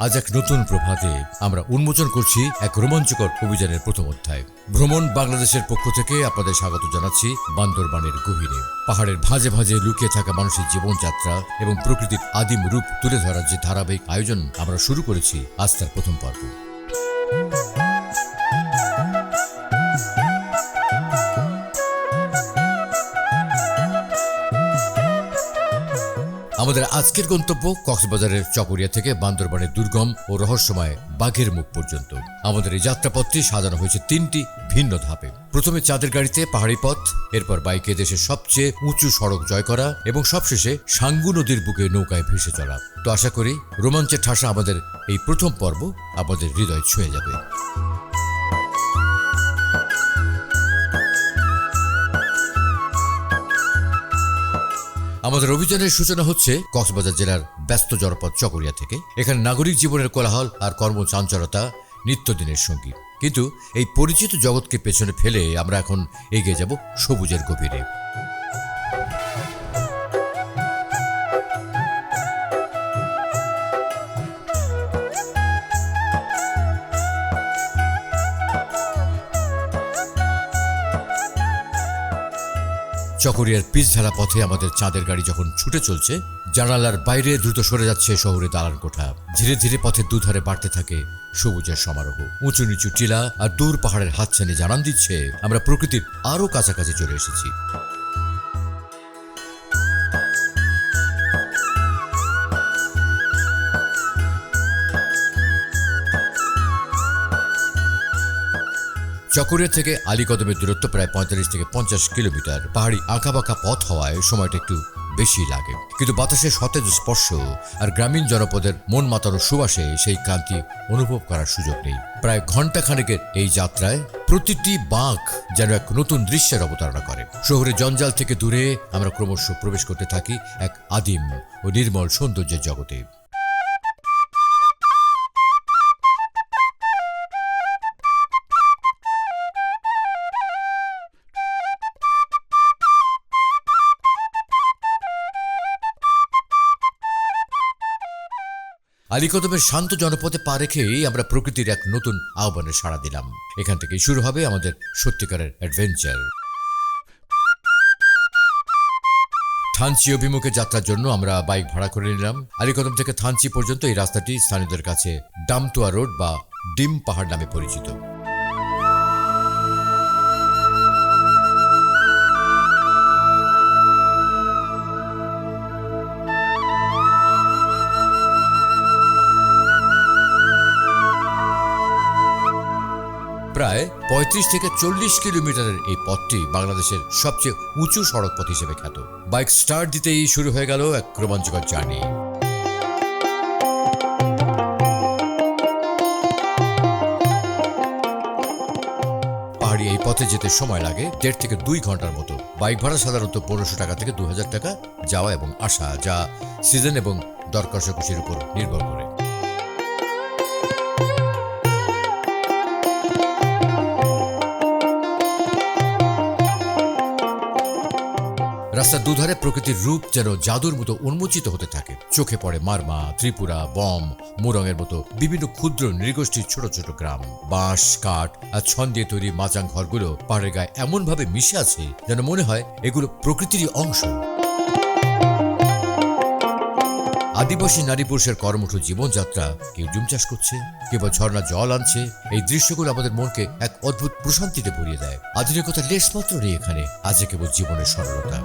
আজ এক নতুন প্রভাতে আমরা উন্মোচন করছি এক রোমাঞ্চকর অভিযানের প্রথম অধ্যায়। ভ্রমণ বাংলাদেশের পক্ষ থেকে আপনাদের স্বাগত জানাচ্ছি বান্দরবানের গভীরে। পাহাড়ের ভাঁজে ভাঁজে লুকিয়ে থাকা মানুষের জীবনযাত্রা এবং প্রকৃতির আদিম রূপ তুলে ধরার যে ধারাবাহিক আয়োজন আমরা শুরু করেছি আজ তার প্রথম পর্ব। আমাদের আজকের গন্তব্য কক্সবাজারের চকরিয়া থেকে বান্দরবানের দুর্গম ও রহস্যময় বাঘের মুখ পর্যন্ত। আমাদের এই যাত্রাপথটি সাজানো হয়েছে তিনটি ভিন্ন ধাপে। প্রথমে চাঁদের গাড়িতে পাহাড়ি পথ, এরপর বাইকে দেশের সবচেয়ে উঁচু সড়ক জয় করা এবং সবশেষে সাঙ্গু নদীর বুকে নৌকায় ভেসে চলা। তো আশা করি রোমাঞ্চের ঠাসা আমাদের এই প্রথম পর্ব আমাদের হৃদয় ছুঁয়ে যাবে। আমাদের অভিযানের সূচনা হচ্ছে কক্সবাজার জেলার ব্যস্ত জনপদ চকরিয়া থেকে। এখানে নাগরিক জীবনের কোলাহল আর কর্মচাঞ্চলতা নিত্যদিনের সঙ্গী, কিন্তু এই পরিচিত জগৎকে পেছনে ফেলে আমরা এখন এগিয়ে যাব সবুজের গভীরে। চকরিয়ার পিচঢালা পথে আমাদের চাঁদের গাড়ি যখন ছুটে চলছে, জানালার বাইরে দ্রুত সরে যাচ্ছে শহরে দালান কোঠা। ধীরে ধীরে পথের দুধারে বাড়তে থাকে সবুজের সমারোহ। উঁচু নিচু টিলা আর দূর পাহাড়ের হাতছানি জানান দিচ্ছে আমরা প্রকৃতির আরো কাছাকাছি চলে এসেছি। চকরিয়া থেকে আলীকদমের দূরত্ব প্রায় 45 থেকে 50 কিলোমিটার। পাহাড়ি আঁকাবাঁকা পথ হওয়ায় সময়টা একটু বেশি লাগে, কিন্তু বাতাসের সতেজ স্পর্শ আর গ্রামীণ জনপদের মন মাতানো সুবাসে সেই ক্লান্তি অনুভব করার সুযোগ নেই। প্রায় ঘন্টা খানেকের এই যাত্রায় প্রতিটি বাঁক যেন এক নতুন দৃশ্যের অবতারণা করে। শহরের জঞ্জাল থেকে দূরে আমরা ক্রমশ প্রবেশ করতে থাকি এক আদিম ও নির্মল সৌন্দর্যের জগতে। আলীকদমের শান্ত জনপদে পা রেখেই আমরা প্রকৃতির এক নতুন আহ্বানে সাড়া দিলাম। এখান থেকেই শুরু হবে আমাদের সত্যিকারের অ্যাডভেঞ্চার। থানচি অভিমুখে যাত্রার জন্য আমরা বাইক ভাড়া করে নিলাম। আলীকদম থেকে থানচি পর্যন্ত এই রাস্তাটি স্থানীয়দের কাছে ডামতুয়া রোড বা ডিম পাহাড় নামে পরিচিত। প্রায় 35 থেকে 40 কিলোমিটারের এই পথটি বাংলাদেশের সবচেয়ে উঁচু সড়ক পথ হিসেবে খ্যাত। বাইক স্টার্ট দিতেই শুরু হয়ে গেল এক রোমাঞ্চকর জার্নি। পাহাড়ি এই পথে যেতে সময় লাগে 1.5 থেকে 2 ঘন্টার মতো। বাইক ভাড়া সাধারণত 1500 টাকা থেকে 2000 টাকা যাওয়া এবং আসা, যা সিজন এবং দর কষাকষির উপর নির্ভর করে। রাস্তার দুধারে প্রকৃতির রূপ যেন জাদুর মতো উন্মোচিত হতে থাকে। চোখে পড়ে মারমা, ত্রিপুরা, বম, মুরংয়ের মতো বিভিন্ন ক্ষুদ্র নৃগোষ্ঠীর ছোট ছোট গ্রাম। বাঁশ, কাঠ আর ছন দিয়ে তৈরি মাচাং ঘরগুলো পাহাড়ের গায়ে এমন ভাবে মিশে আছে যেন মনে হয় এগুলো প্রকৃতিরই অংশ। আদিবাসী নারী পুরুষের কর্মঠ জীবনযাত্রা, কেউ জুম চাষ করছে, কেউ ঝর্ণা জল আনছে। এই দৃশ্যগুলো আমাদের মনকে এক অদ্ভুত প্রশান্তিতে ভরিয়ে দেয়। আধুনিকতার লেশমাত্র নেই এখানে, আছে কেবল জীবনের সরলতা।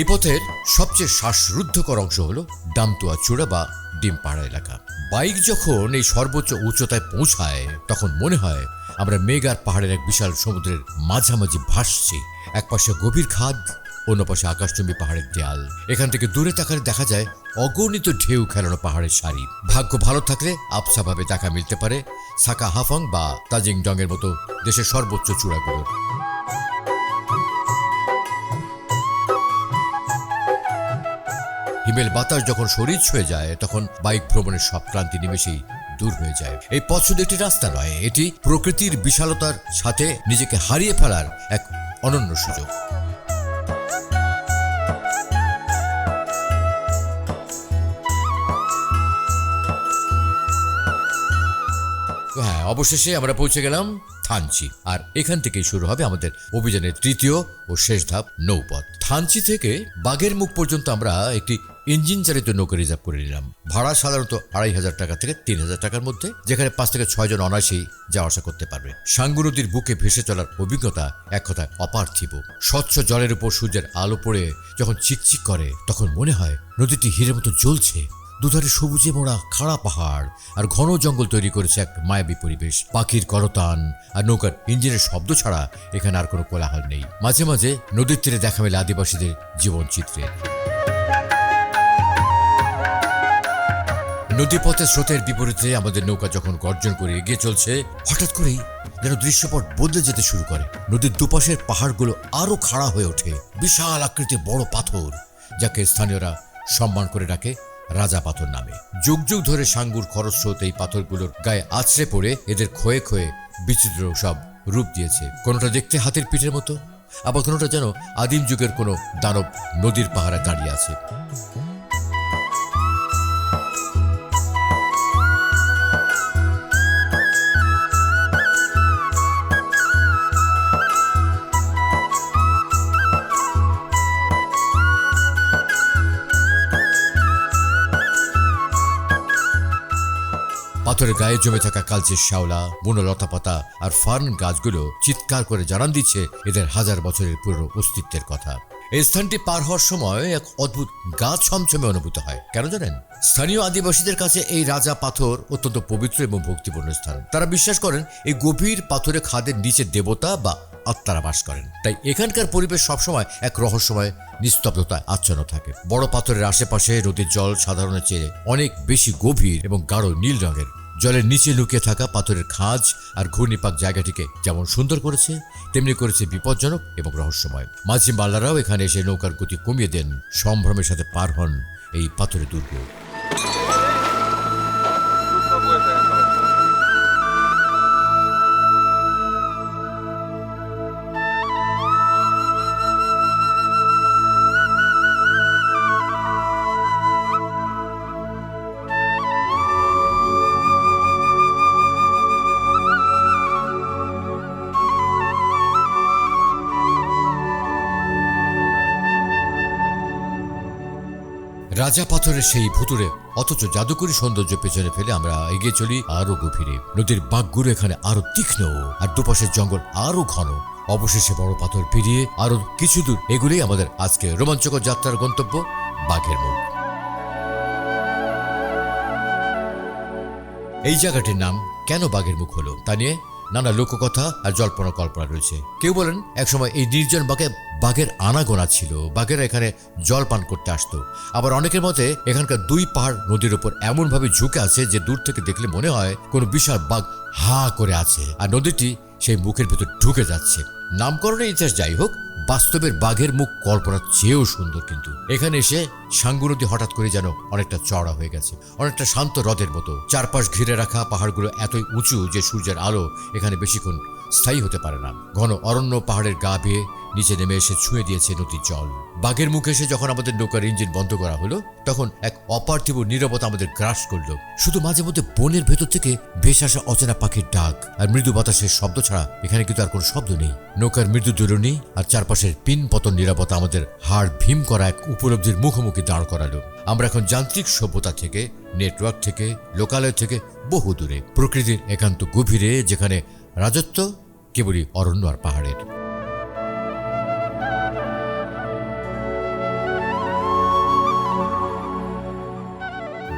এই পথের সবচেয়ে শ্বাসরুদ্ধকর অংশ হলো ডামতুয়া চূড়া বা ডিম পাহাড় এলাকা। বাইক যখন এই সর্বোচ্চ উচ্চতায় পৌঁছায় তখন মনে হয় আমরা মেঘ আর পাহাড়ের এক বিশাল সমুদ্রের মাঝামাঝি ভাসছি। এক পাশে গভীর খাদ, অন্য পাশে আকাশচুম্বী পাহাড়ের দেয়াল। এখান থেকে দূরে তাকালে দেখা যায় অগণিত ঢেউ খেলানো পাহাড়ের সারি। ভাগ্য ভালো থাকলে আবছাভাবে দেখা মিলতে পারে সাকা হাফং বা তাজিং ডংয়ের মতো দেশের সর্বোচ্চ চূড়াগুলোর। হিমেল বাতাস যখন শরীর ছুঁয়ে যায় তখন বাইক ভ্রমণের সব ক্লান্তি নিমেষেই দূর হয়ে যায়। এই পথ শুধু একটি রাস্তা নয়, এটি প্রকৃতির বিশালতার সাথে নিজেকে হারিয়ে ফেলার এক অনন্য সুযোগ। হ্যাঁ, অবশেষে আমরা পৌঁছে গেলাম থানচি, আর এখান থেকেই শুরু হবে আমাদের অভিযানের তৃতীয় ও শেষ ধাপ, নৌপথ। থানচি থেকে বাঘের মুখ পর্যন্ত আমরা একটি ইঞ্জিন চালিত নৌকা রিজার্ভ করে নিলাম। ভাড়া সাধারণত 2500 টাকা থেকে 3000 টাকার মধ্যে, যেখানে 5 থেকে 6 জন অনায়াসেই যাওয়া আসা করতে পারবে। সাঙ্গু নদীর বুকে ভেসে চলার অভিজ্ঞতা এক কথায় অপার্থিব। স্বচ্ছ জলের উপর সূর্যের আলো পড়ে যখন চিকচিক করে, তখন মনে হয় নদীটি হীরের মতো জ্বলছে। দুধারে সবুজে মোড়া খাড়া পাহাড় আর ঘন জঙ্গল তৈরি করেছে এক মায়াবী পরিবেশ। পাখির করতান আর নৌকার ইঞ্জিনের শব্দ ছাড়া এখানে আর কোনো কোলাহল নেই। মাঝে মাঝে নদীর তীরে দেখা মেলে আদিবাসীদের জীবন চিত্রে। নদীপথের স্রোতের বিপরীতে আমাদের নৌকা যখন গর্জন করে এগিয়ে চলছে, হঠাৎ করেই যেন দৃশ্যপট বদলে যেতে শুরু করে। নদীর দুপাশের পাহাড়গুলো আরো খাড়া হয়ে ওঠে। বিশাল আকৃতির বড় পাথর, যাকে স্থানীয়রা সম্মান করে ডাকে রাজা পাথর নামে। যুগ যুগ ধরে সাঙ্গুর খরস্রোত এই পাথরগুলোর গায়ে আছড়ে পড়ে এদের ক্ষয়ে ক্ষয়ে বিচিত্র সব রূপ দিয়েছে। কোনোটা দেখতে হাতির পিঠের মতো, আবার কোনোটা যেন আদিম যুগের কোনো দানব নদীর পাহাড়ে দাঁড়িয়ে আছে। পাথরের গায়ে জমে থাকা কালচে শ্যাওলা, বুনো লতাপাতা আর ফার্ন গাছগুলো চিৎকার করে জানান দিচ্ছে এদের হাজার বছরের পুরো অস্তিত্বের কথা। এই স্থানটি পার হওয়ার সময় এক অদ্ভুত গা ছমছমে অনুভূত হয়। কেন জানেন? স্থানীয় আদিবাসীদের কাছে এই রাজা পাথর অত্যন্ত পবিত্র এবং ভক্তিপূর্ণ স্থান। তারা বিশ্বাস করেন এই গভীর পাথরে খাদের নিচে দেবতা বা আত্মারা বাস করেন। তাই এখানকার পরিবেশ সবসময় এক রহস্যময় নিস্তব্ধতায় আচ্ছন্ন থাকে। বড় পাথরের আশেপাশে নদীর জল সাধারণের চেয়ে অনেক বেশি গভীর এবং গাঢ় নীল রঙের। জলের নিচে লুকিয়ে থাকা পাথরের খাঁজ আর ঘূর্ণিপাক জায়গাটিকে যেমন সুন্দর করেছে, তেমনি করেছে বিপজ্জনক এবং রহস্যময়। মাঝি মাল্লারাও এখানে এসে নৌকার গতি কমিয়ে দেন, সম্ভ্রমের সাথে পার হন এই পাথরের দুর্গ। রাজা পাথরের সেই ভুতুরে অথচ জাদুকরী সৌন্দর্য পেছনে ফেলে আমরা এগিয়ে চলি আরো গভীরে। নদীর বাঁকগুলো এখানে আরো তীক্ষ্ণ আর দুপাশের জঙ্গল আরো ঘন। অবশেষে বড় পাথর পেরিয়ে আরো কিছু দূর এগুলেই আমাদের আজকে রোমাঞ্চকর যাত্রার গন্তব্য, বাঘের মুখ। এই জায়গাটির নাম কেন বাঘের মুখ হলো তা নিয়ে নানা লোককথা আর জল্পনা কল্পনা রয়েছে। কেউ বলেন একসময় এই নির্জন বাঘে বাঘের আনাগোনা ছিল, বাঘেরা এখানে জল পান করতে আসতো। আবার অনেকের মতে এখানকার দুই পাহাড় নদীর উপর এমন ভাবে ঝুঁকে আছে যে দূর থেকে দেখলে মনে হয় কোনো বিশাল বাঘ হা করে আছে আর নদীটি সেই মুখের ভেতর ঢুকে যাচ্ছে। নামকরণের ইতিহাস যাই হোক, বাস্তবের বাঘের মুখ কল্পনার চেয়েও সুন্দর। কিন্তু এখানে এসে সাঙ্গু নদী হঠাৎ করে যেন অনেকটা চড়া হয়ে গেছে, অনেকটা শান্ত হ্রদের মতো। চারপাশ ঘিরে রাখা পাহাড়গুলো এতই উঁচু যে সূর্যের আলো এখানে বেশিক্ষণ স্থায়ী হতে পারে না। ঘন অরণ্য পাহাড়ের গা বেয়ে নিচে নেমে এসে ছুঁয়ে দিয়েছে নদীর জল। বাঘের মুখে এসে যখন আমাদের নৌকার ইঞ্জিন বন্ধ করা হলো, তখন এক অপার্থিব নীরবতা আমাদের গ্রাস করলো। শুধু মাঝে মধ্যে বনের ভেতর থেকে ভেসে আসা অচেনা পাখির ডাক আর মৃদু বাতাসের শব্দ ছাড়া এখানে কিন্তু আর কোনো শব্দ নেই। নৌকার মৃদু দুলুনি আর চারপাশের পিন পতন নীরবতা আমাদের হাড় ভীম করা এক উপলব্ধির মুখোমুখি দাঁড় করালো। আমরা এখন যান্ত্রিক সভ্যতা থেকে, নেটওয়ার্ক থেকে, লোকালয় থেকে বহু দূরে, প্রকৃতির একান্ত গভীরে, যেখানে রাজত্ব কেবলই অরণ্য আর পাহাড়ের।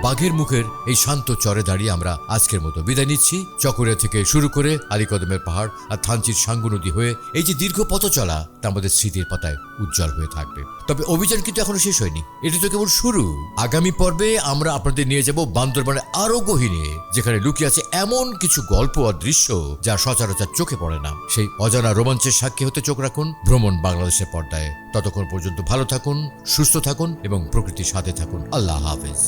বাঘের মুখের এই শান্ত চরে দাঁড়িয়ে আমরা আজকের মতো বিদায় নিচ্ছি। চকরিয়া থেকে শুরু করে আলীকদমের পাহাড় আর থানচির সাঙ্গু নদী হয়ে এই যে দীর্ঘ পথ চলা, তা আমাদের স্মৃতির পাতায় উজ্জ্বল হয়ে থাকবে। তবে অভিযান কিন্তু এখনো শেষ হয়নি, এটি তো কেবল শুরু। আগামী পর্বে আমরা আপনাদের নিয়ে যাব বান্দরবানের আরো গহীনে, যেখানে লুকিয়ে আছে এমন কিছু গল্প আর দৃশ্য যা সচরাচর চোখে পড়ে না। সেই অজানা রোমাঞ্চের সাক্ষী হতে চোখ রাখুন ভ্রমণ বাংলাদেশের পর্দায়। ততক্ষণ পর্যন্ত ভালো থাকুন, সুস্থ থাকুন এবং প্রকৃতির সাথে থাকুন। আল্লাহ হাফেজ।